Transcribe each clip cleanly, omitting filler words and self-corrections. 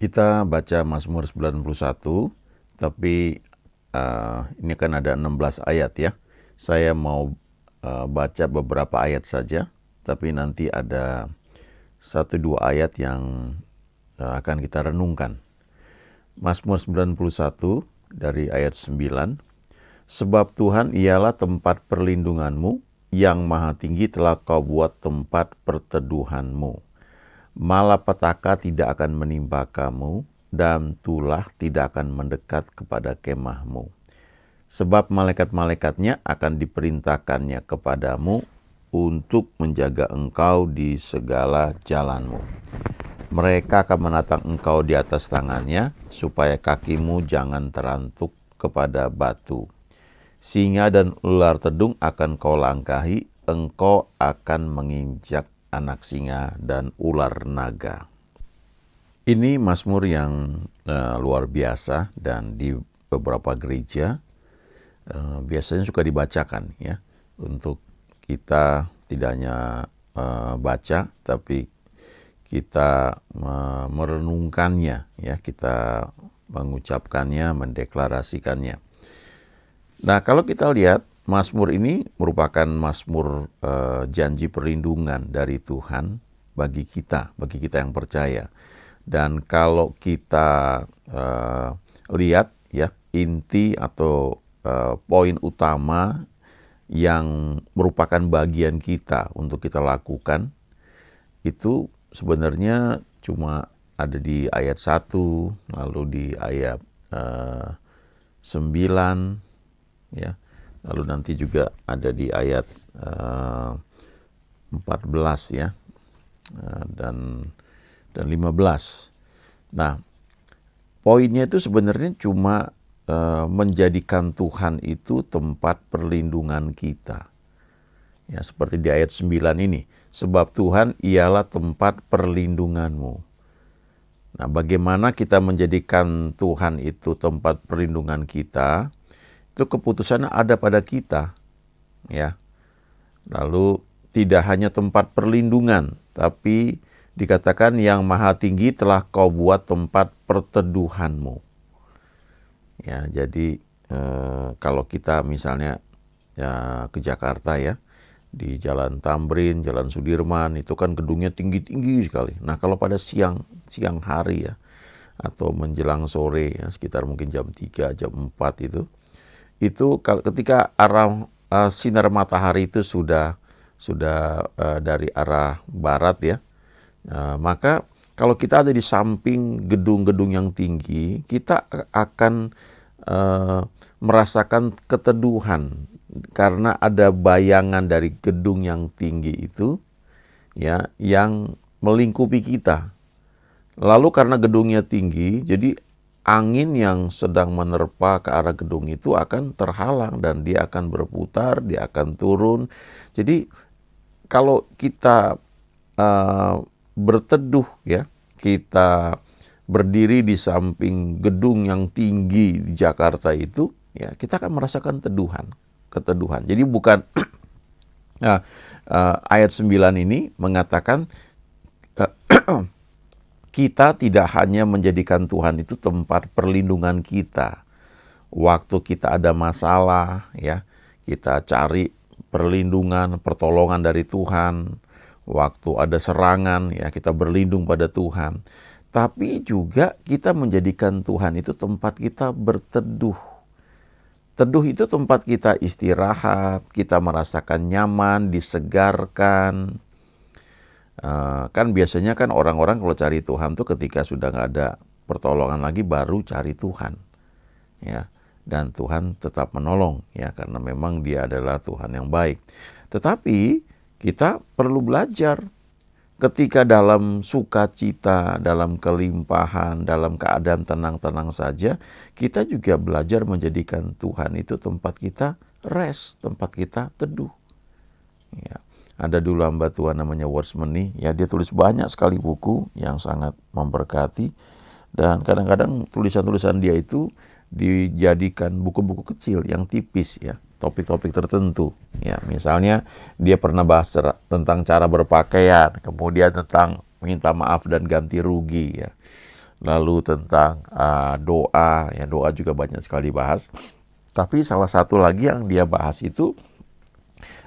Kita baca Mazmur 91, tapi ini kan ada 16 ayat ya. Saya mau baca beberapa ayat saja, tapi nanti ada 1-2 ayat yang akan kita renungkan. Mazmur 91 dari ayat 9. Sebab Tuhan ialah tempat perlindunganmu, yang maha tinggi telah kau buat tempat perteduhanmu. Malapetaka tidak akan menimpa kamu, dan tulah tidak akan mendekat kepada kemahmu. Sebab malaikat-malaikatnya akan diperintahkannya kepadamu untuk menjaga engkau di segala jalanmu. Mereka akan menatang engkau di atas tangannya, supaya kakimu jangan terantuk kepada batu. Singa dan ular tedung akan kau langkahi, engkau akan menginjak anak singa dan ular naga. Ini mazmur yang luar biasa, dan di beberapa gereja biasanya suka dibacakan ya, untuk kita tidak hanya baca, tapi kita merenungkannya ya, kita mengucapkannya, mendeklarasikannya. Nah, kalau kita lihat Mazmur ini merupakan mazmur janji perlindungan dari Tuhan bagi kita yang percaya. Dan kalau kita lihat ya, inti atau poin utama yang merupakan bagian kita untuk kita lakukan, itu sebenarnya cuma ada di ayat 1, lalu di ayat 9 ya. Lalu nanti juga ada di ayat 14 ya, dan 15. Nah, poinnya itu sebenarnya cuma menjadikan Tuhan itu tempat perlindungan kita. Ya, seperti di ayat 9 ini, sebab Tuhan ialah tempat perlindunganmu. Nah, bagaimana kita menjadikan Tuhan itu tempat perlindungan kita? Itu keputusannya ada pada kita ya. Lalu tidak hanya tempat perlindungan, tapi dikatakan yang maha tinggi telah kau buat tempat perteduhanmu ya. Jadi kalau kita misalnya ya ke Jakarta ya, di Jalan Tamrin, Jalan Sudirman, itu kan gedungnya tinggi-tinggi sekali. Nah, kalau pada siang hari ya, atau menjelang sore ya, sekitar mungkin jam 3, jam 4 itu ketika arah sinar matahari itu sudah dari arah barat ya, maka kalau kita ada di samping gedung-gedung yang tinggi, kita akan merasakan keteduhan karena ada bayangan dari gedung yang tinggi itu ya, yang melingkupi kita. Lalu karena gedungnya tinggi, jadi angin yang sedang menerpa ke arah gedung itu akan terhalang, dan dia akan berputar, dia akan turun. Jadi kalau kita berteduh ya, kita berdiri di samping gedung yang tinggi di Jakarta itu ya, kita akan merasakan keteduhan. Jadi bukan ayat 9 ini mengatakan kita tidak hanya menjadikan Tuhan itu tempat perlindungan kita. Waktu kita ada masalah ya, kita cari perlindungan, pertolongan dari Tuhan. Waktu ada serangan ya, kita berlindung pada Tuhan. Tapi juga kita menjadikan Tuhan itu tempat kita berteduh. Teduh itu tempat kita istirahat, kita merasakan nyaman, disegarkan. Kan biasanya kan orang-orang kalau cari Tuhan tuh ketika sudah nggak ada pertolongan lagi, baru cari Tuhan ya, dan Tuhan tetap menolong ya, karena memang Dia adalah Tuhan yang baik. Tetapi kita perlu belajar ketika dalam sukacita, dalam kelimpahan, dalam keadaan tenang-tenang saja, kita juga belajar menjadikan Tuhan itu tempat kita rest, tempat kita teduh ya. Ada dulu hamba Tuhan namanya Wordsman nih, ya, dia tulis banyak sekali buku yang sangat memberkati, dan kadang-kadang tulisan-tulisan dia itu dijadikan buku-buku kecil yang tipis ya, topik-topik tertentu ya. Misalnya dia pernah bahas tentang cara berpakaian, kemudian tentang minta maaf dan ganti rugi ya. lalu tentang doa, ya doa juga banyak sekali bahas. Tapi salah satu lagi yang dia bahas itu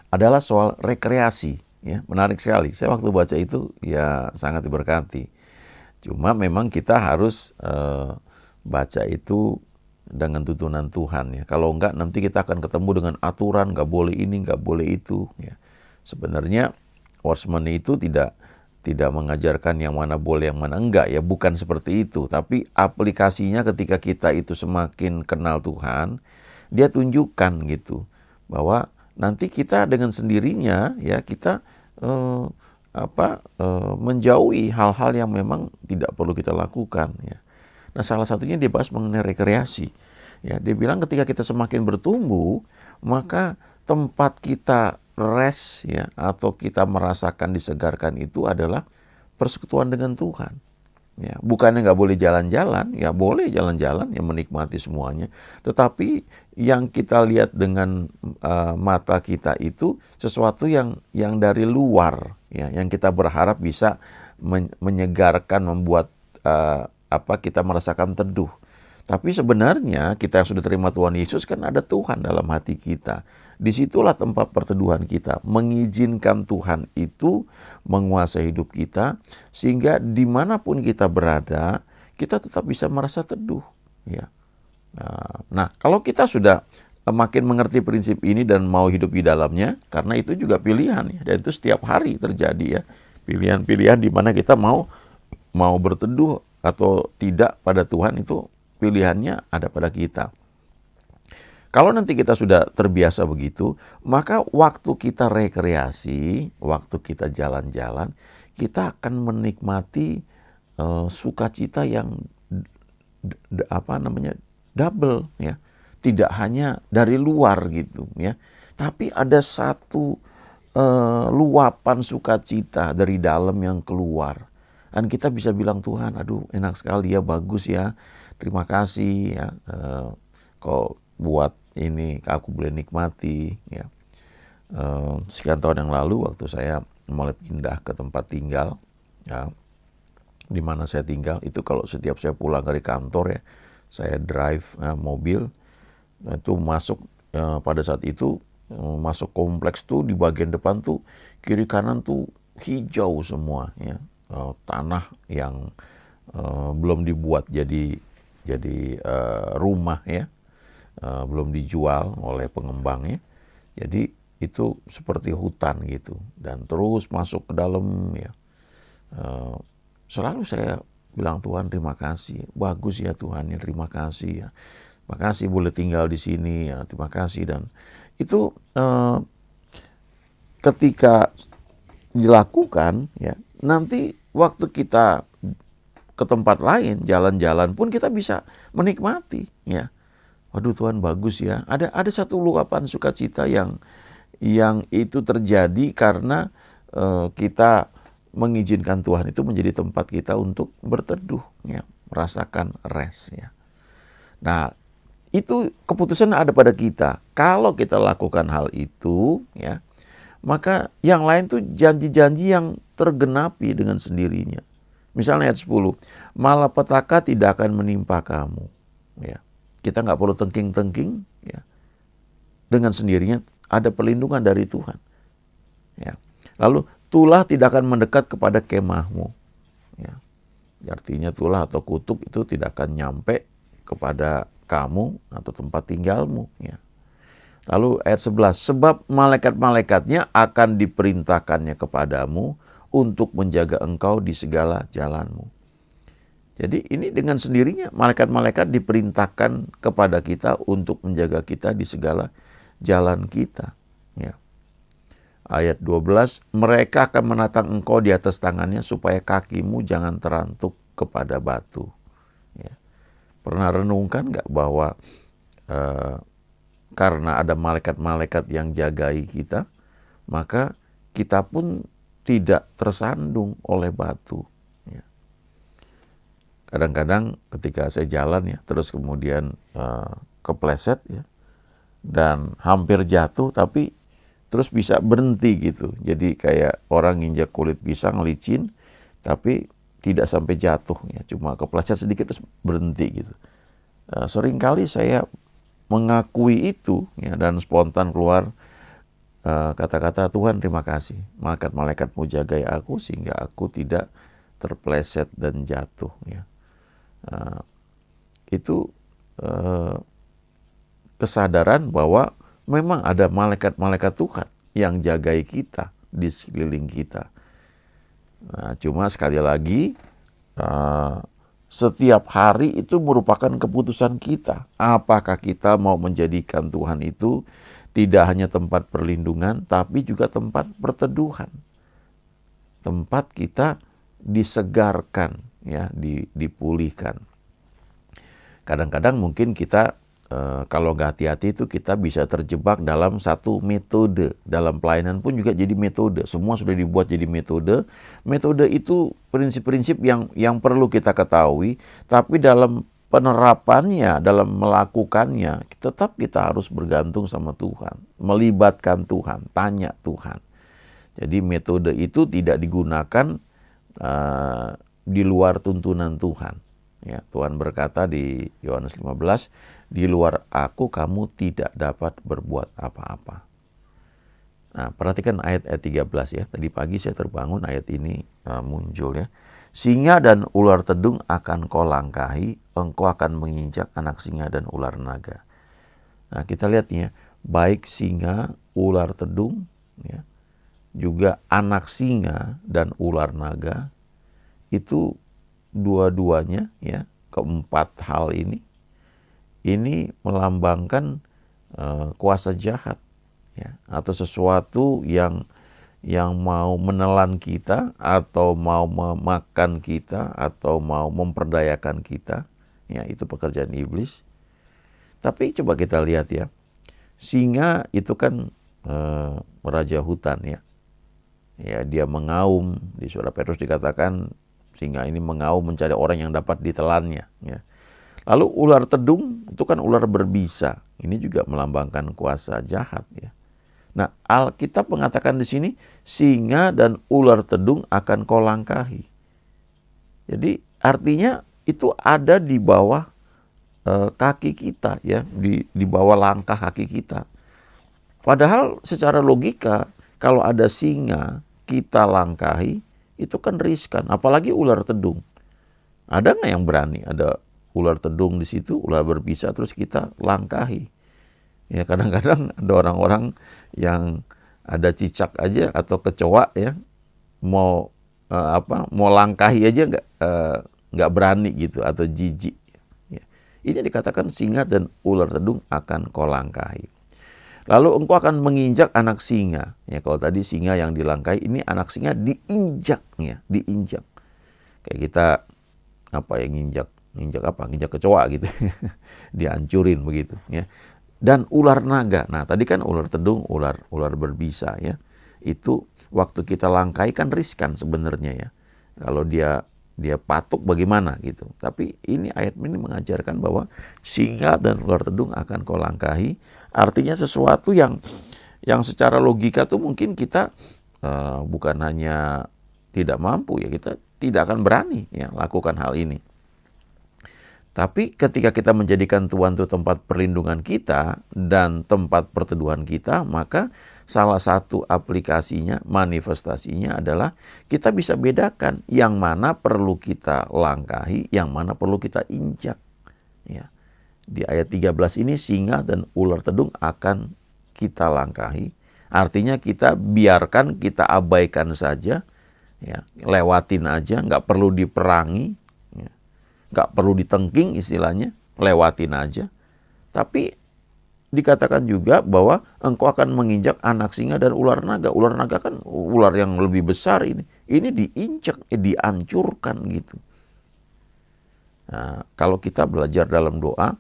adalah soal rekreasi, ya menarik sekali. Saya waktu baca itu ya sangat diberkati. Cuma memang kita harus baca itu dengan tuntunan Tuhan ya. Kalau enggak nanti kita akan ketemu dengan aturan, nggak boleh ini, nggak boleh itu. Ya. Sebenarnya Watchman itu tidak mengajarkan yang mana boleh, yang mana enggak ya, bukan seperti itu. Tapi aplikasinya ketika kita itu semakin kenal Tuhan, dia tunjukkan gitu bahwa nanti kita dengan sendirinya ya kita menjauhi hal-hal yang memang tidak perlu kita lakukan ya. Nah, salah satunya dia bahas mengenai rekreasi. Ya, dia bilang ketika kita semakin bertumbuh, maka tempat kita rest ya atau kita merasakan disegarkan itu adalah persekutuan dengan Tuhan. Ya, bukannya nggak boleh jalan-jalan, ya boleh jalan-jalan, ya menikmati semuanya. Tetapi yang kita lihat dengan mata kita itu sesuatu yang dari luar, ya, yang kita berharap bisa menyegarkan, membuat kita merasakan teduh. Tapi sebenarnya kita yang sudah terima Tuhan Yesus kan ada Tuhan dalam hati kita. Disitulah tempat perteduhan kita, mengizinkan Tuhan itu menguasai hidup kita, sehingga dimanapun kita berada, kita tetap bisa merasa teduh. Ya. Nah, kalau kita sudah makin mengerti prinsip ini dan mau hidup di dalamnya, karena itu juga pilihan, ya, dan itu setiap hari terjadi ya, pilihan-pilihan di mana kita mau berteduh atau tidak pada Tuhan, itu pilihannya ada pada kita. Kalau nanti kita sudah terbiasa begitu, maka waktu kita rekreasi, waktu kita jalan-jalan, kita akan menikmati sukacita yang double ya. Tidak hanya dari luar gitu ya, tapi ada satu luapan sukacita dari dalam yang keluar. Dan kita bisa bilang, Tuhan, aduh enak sekali ya, bagus ya, terima kasih ya, kok buat ini aku boleh nikmati ya. Sekian tahun yang lalu waktu saya mulai pindah ke tempat tinggal ya, di mana saya tinggal itu, kalau setiap saya pulang dari kantor ya, saya drive mobil, itu masuk pada saat itu masuk kompleks tuh, di bagian depan tuh kiri kanan tuh hijau semua ya, tanah yang belum dibuat jadi rumah ya, belum dijual oleh pengembangnya. Jadi itu seperti hutan gitu, dan terus masuk ke dalam ya. Selalu saya bilang, Tuhan terima kasih, bagus ya Tuhan ya, terima kasih ya, makasih boleh tinggal di sini ya, terima kasih. Dan itu ketika dilakukan ya, nanti waktu kita ke tempat lain, jalan-jalan pun kita bisa menikmati ya. Waduh Tuhan bagus ya. Ada satu luapan sukacita yang itu terjadi karena kita mengizinkan Tuhan itu menjadi tempat kita untuk berteduh ya, merasakan rest ya. Nah, itu keputusan ada pada kita. Kalau kita lakukan hal itu ya, maka yang lain tuh janji-janji yang tergenapi dengan sendirinya. Misalnya ayat 10, malapetaka tidak akan menimpa kamu ya. Kita nggak perlu tengking-tengking, ya. Dengan sendirinya ada perlindungan dari Tuhan. Ya. Lalu tulah tidak akan mendekat kepada kemahmu. Ya. Artinya tulah atau kutuk itu tidak akan nyampe kepada kamu atau tempat tinggalmu. Ya. Lalu ayat 11, sebab malaikat-malaikatnya akan diperintahkannya kepadamu untuk menjaga engkau di segala jalanmu. Jadi ini dengan sendirinya malaikat-malaikat diperintahkan kepada kita untuk menjaga kita di segala jalan kita. Ya. Ayat 12, mereka akan menatang engkau di atas tangannya supaya kakimu jangan terantuk kepada batu. Ya. Pernah renungkan nggak bahwa karena ada malaikat-malaikat yang jagai kita, maka kita pun tidak tersandung oleh batu. Kadang-kadang ketika saya jalan ya, terus kemudian kepleset ya, dan hampir jatuh, tapi terus bisa berhenti gitu. Jadi kayak orang nginjak kulit pisang licin, tapi tidak sampai jatuh ya, cuma kepleset sedikit terus berhenti gitu. Seringkali saya mengakui itu ya, dan spontan keluar kata-kata, Tuhan terima kasih, malaikat-malaikatmu jagai aku sehingga aku tidak terpleset dan jatuh ya. Itu kesadaran bahwa memang ada malaikat-malaikat Tuhan yang jagai kita di sekeliling kita. Nah, cuma sekali lagi setiap hari itu merupakan keputusan kita. Apakah kita mau menjadikan Tuhan itu tidak hanya tempat perlindungan, tapi juga tempat perteduhan. Tempat kita disegarkan, ya, dipulihkan. Kadang-kadang mungkin kita kalau nggak hati-hati itu kita bisa terjebak dalam satu metode. Dalam pelayanan pun juga jadi metode. Semua sudah dibuat jadi metode. Metode itu prinsip-prinsip yang perlu kita ketahui, tapi dalam penerapannya, dalam melakukannya, tetap kita harus bergantung sama Tuhan, melibatkan Tuhan, tanya Tuhan. Jadi metode itu tidak digunakan di luar tuntunan Tuhan. Ya, Tuhan berkata di Yohanes 15, di luar aku kamu tidak dapat berbuat apa-apa. Nah, perhatikan ayat 13 ya. Tadi pagi saya terbangun ayat ini muncul ya. Singa dan ular tedung akan kau langkahi, engkau akan menginjak anak singa dan ular naga. Nah, kita lihat ya, baik singa, ular tedung, ya, juga anak singa dan ular naga, itu dua-duanya ya, keempat hal ini melambangkan kuasa jahat ya, atau sesuatu yang mau menelan kita atau mau memakan kita atau mau memperdayakan kita ya, itu pekerjaan iblis. Tapi coba kita lihat ya, singa itu kan raja hutan ya. Ya, dia mengaum, di Surah Petrus dikatakan singa ini mengaum mencari orang yang dapat ditelannya ya. Lalu ular tedung itu kan ular berbisa. Ini juga melambangkan kuasa jahat ya. Nah, Alkitab mengatakan di sini singa dan ular tedung akan kau langkahi. Jadi artinya itu ada di bawah kaki kita ya, di bawah langkah kaki kita. Padahal secara logika kalau ada singa kita langkahi itu kan riskan, apalagi ular tedung. Ada nggak yang berani? Ada ular tedung di situ, ular berbisa, terus kita langkahi. Ya, kadang-kadang ada orang-orang yang ada cicak aja atau kecoa ya, mau langkahi aja nggak berani gitu, atau jijik. Ya. Ini dikatakan singa dan ular tedung akan kau langkahi. Lalu engkau akan menginjak anak singa. Ya, kalau tadi singa yang dilangkahi, ini anak singa diinjak ya, diinjak. Kayak kita nginjak nginjak kecoa gitu. Dihancurin begitu ya. Dan ular naga. Nah, tadi kan ular tedung, ular berbisa ya. Itu waktu kita langkahi kan riskan sebenarnya ya. Kalau dia patuk bagaimana gitu. Tapi ini ayat ini mengajarkan bahwa singa dan ular tedung akan kau langkahi. Artinya sesuatu yang secara logika tuh mungkin kita bukan hanya tidak mampu ya, kita tidak akan berani ya lakukan hal ini. Tapi ketika kita menjadikan Tuhan itu tempat perlindungan kita dan tempat perteduhan kita, maka salah satu aplikasinya, manifestasinya adalah kita bisa bedakan yang mana perlu kita langkahi, yang mana perlu kita injak. Ya. Di ayat 13 ini singa dan ular tedung akan kita langkahi. Artinya kita biarkan, kita abaikan saja, ya, lewatin aja, nggak perlu diperangi, ya, nggak perlu ditengking istilahnya, lewatin aja. Tapi dikatakan juga bahwa engkau akan menginjak anak singa dan ular naga. Ular naga kan ular yang lebih besar ini. Ini diinjak, dihancurkan gitu. Nah, kalau kita belajar dalam doa,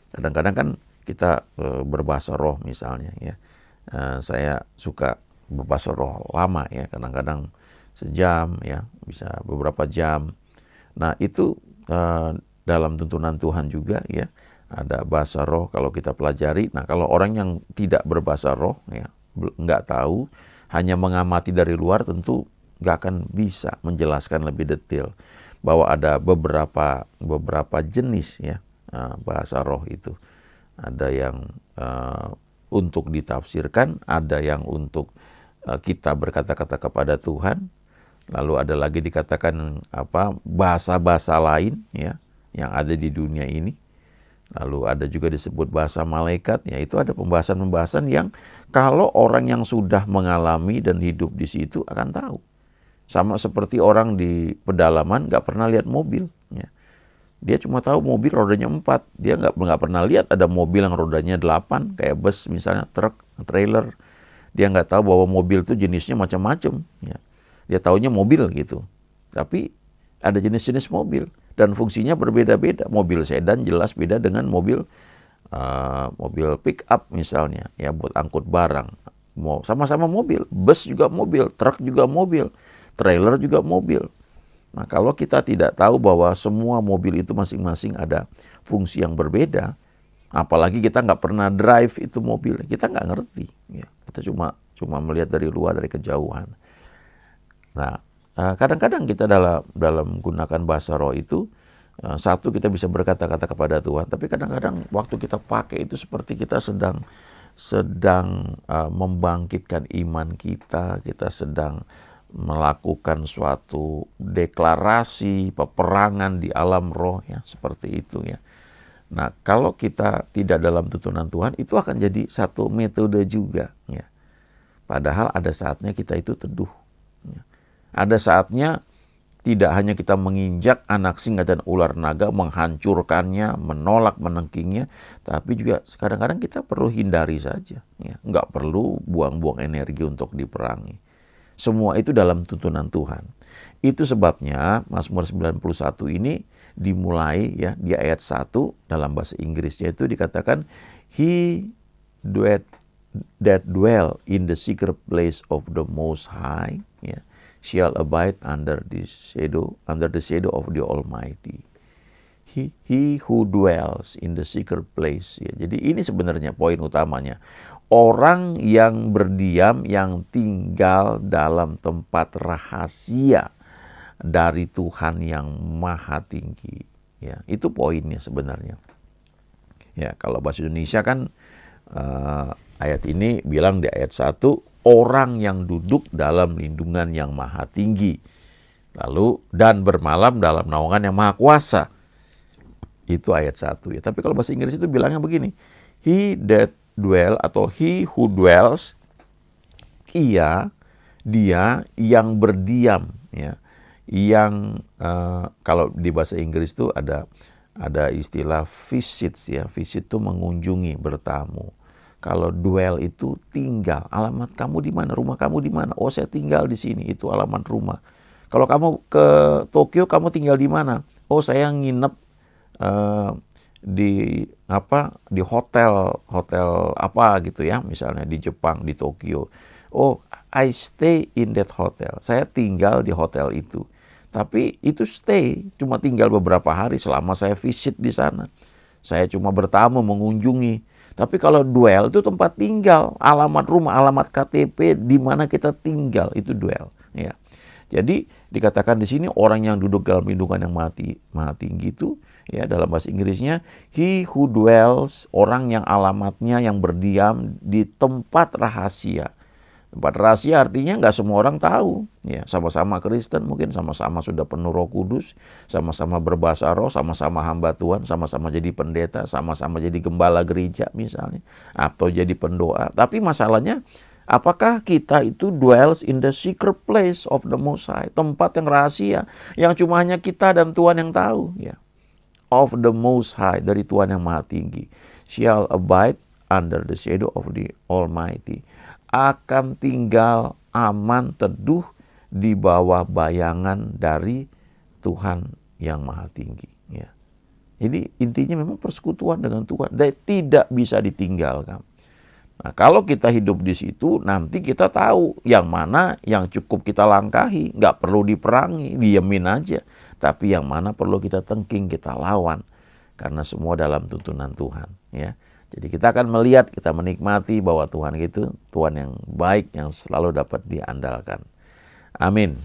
kadang-kadang kan kita berbahasa roh misalnya ya. Saya suka berbahasa roh lama ya, kadang-kadang sejam ya, bisa beberapa jam. Nah, itu dalam tuntunan Tuhan juga ya. Ada bahasa roh kalau kita pelajari. Nah, kalau orang yang tidak berbahasa roh ya, nggak tahu, hanya mengamati dari luar, tentu nggak akan bisa menjelaskan lebih detail. bahwa ada beberapa jenis ya bahasa roh itu. Ada yang untuk ditafsirkan, ada yang untuk kita berkata-kata kepada Tuhan, lalu ada lagi dikatakan bahasa-bahasa lain ya yang ada di dunia ini. Lalu ada juga disebut bahasa malaikat, ya itu ada pembahasan-pembahasan yang kalau orang yang sudah mengalami dan hidup di situ akan tahu. Sama seperti orang di pedalaman nggak pernah lihat mobil. Ya. Dia cuma tahu mobil rodanya 4. Dia nggak pernah lihat ada mobil yang rodanya 8, kayak bus misalnya, truk, trailer. Dia nggak tahu bahwa mobil itu jenisnya macam-macam. Ya. Dia taunya mobil gitu. Tapi ada jenis-jenis mobil. Dan fungsinya berbeda-beda. Mobil sedan jelas beda dengan mobil pick up misalnya, ya buat angkut barang. Sama-sama mobil, bus juga mobil, truk juga mobil, trailer juga mobil. Nah, kalau kita tidak tahu bahwa semua mobil itu masing-masing ada fungsi yang berbeda, apalagi kita nggak pernah drive itu mobil, kita nggak ngerti. Ya, kita cuma melihat dari luar, dari kejauhan. Nah, kadang-kadang kita dalam gunakan bahasa roh itu, satu kita bisa berkata-kata kepada Tuhan, tapi kadang-kadang waktu kita pakai itu seperti kita sedang membangkitkan iman kita sedang melakukan suatu deklarasi peperangan di alam roh ya, seperti itu ya. Nah, kalau kita tidak dalam tuntunan Tuhan, itu akan jadi satu metode juga ya. Padahal ada saatnya kita itu teduh. Ya. Ada saatnya tidak hanya kita menginjak anak singa dan ular naga, menghancurkannya, menolak menengkingnya, tapi juga kadang-kadang kita perlu hindari saja. Ya. Nggak perlu buang-buang energi untuk diperangi. Semua itu dalam tuntunan Tuhan. Itu sebabnya Mazmur 91 ini dimulai ya di ayat 1 dalam bahasa Inggrisnya itu dikatakan, He that dwell in the secret place of the Most High, ya, shall abide under the shadow of the Almighty. He who dwells in the secret place. Ya. Jadi ini sebenarnya poin utamanya. Orang yang berdiam, yang tinggal dalam tempat rahasia dari Tuhan yang Maha Tinggi. Ya, itu poinnya sebenarnya. Ya, kalau bahasa Indonesia kan ayat ini bilang di ayat 1, orang yang duduk dalam lindungan yang Maha Tinggi. Lalu, dan bermalam dalam naungan yang Maha Kuasa. Itu ayat 1 ya. Tapi kalau bahasa Inggris itu bilangnya begini, He that dwell atau he who dwells, dia yang berdiam ya. Yang kalau di bahasa Inggris itu ada istilah visits ya. Visit itu mengunjungi, bertamu. Kalau dwell itu tinggal. Alamat kamu di mana? Rumah kamu di mana? Oh, saya tinggal di sini. Itu alamat rumah. Kalau kamu ke Tokyo, kamu tinggal di mana? Oh, saya nginep di hotel apa gitu ya, misalnya di Jepang, di Tokyo. Oh, I stay in that hotel. Saya tinggal di hotel itu. Tapi itu stay, cuma tinggal beberapa hari selama saya visit di sana. Saya cuma bertamu, mengunjungi. Tapi kalau dwell itu tempat tinggal, alamat rumah, alamat KTP di mana kita tinggal, itu dwell ya. Jadi dikatakan di sini orang yang duduk dalam lindungan yang maha tinggi itu ya, dalam bahasa Inggrisnya he who dwells, orang yang alamatnya yang berdiam di tempat rahasia. Tempat rahasia artinya nggak semua orang tahu. Ya, sama-sama Kristen mungkin, sama-sama sudah penuh Roh Kudus, sama-sama berbahasa roh, sama-sama hamba Tuhan, sama-sama jadi pendeta, sama-sama jadi gembala gereja misalnya, atau jadi pendoa. Tapi masalahnya, apakah kita itu dwells in the secret place of the Most High, tempat yang rahasia, yang cuma hanya kita dan Tuhan yang tahu. Ya. Of the Most High, dari Tuhan yang Maha Tinggi. Shall abide under the shadow of the Almighty. Akan tinggal aman teduh di bawah bayangan dari Tuhan yang Maha Tinggi. Ya. Jadi intinya memang persekutuan dengan Tuhan dan tidak bisa ditinggalkan. Nah, kalau kita hidup di situ, nanti kita tahu yang mana yang cukup kita langkahi, nggak perlu diperangi, diemin aja. Tapi yang mana perlu kita tengking, kita lawan, karena semua dalam tuntunan Tuhan. Ya. Jadi kita akan melihat, kita menikmati bahwa Tuhan itu Tuhan yang baik, yang selalu dapat diandalkan. Amin.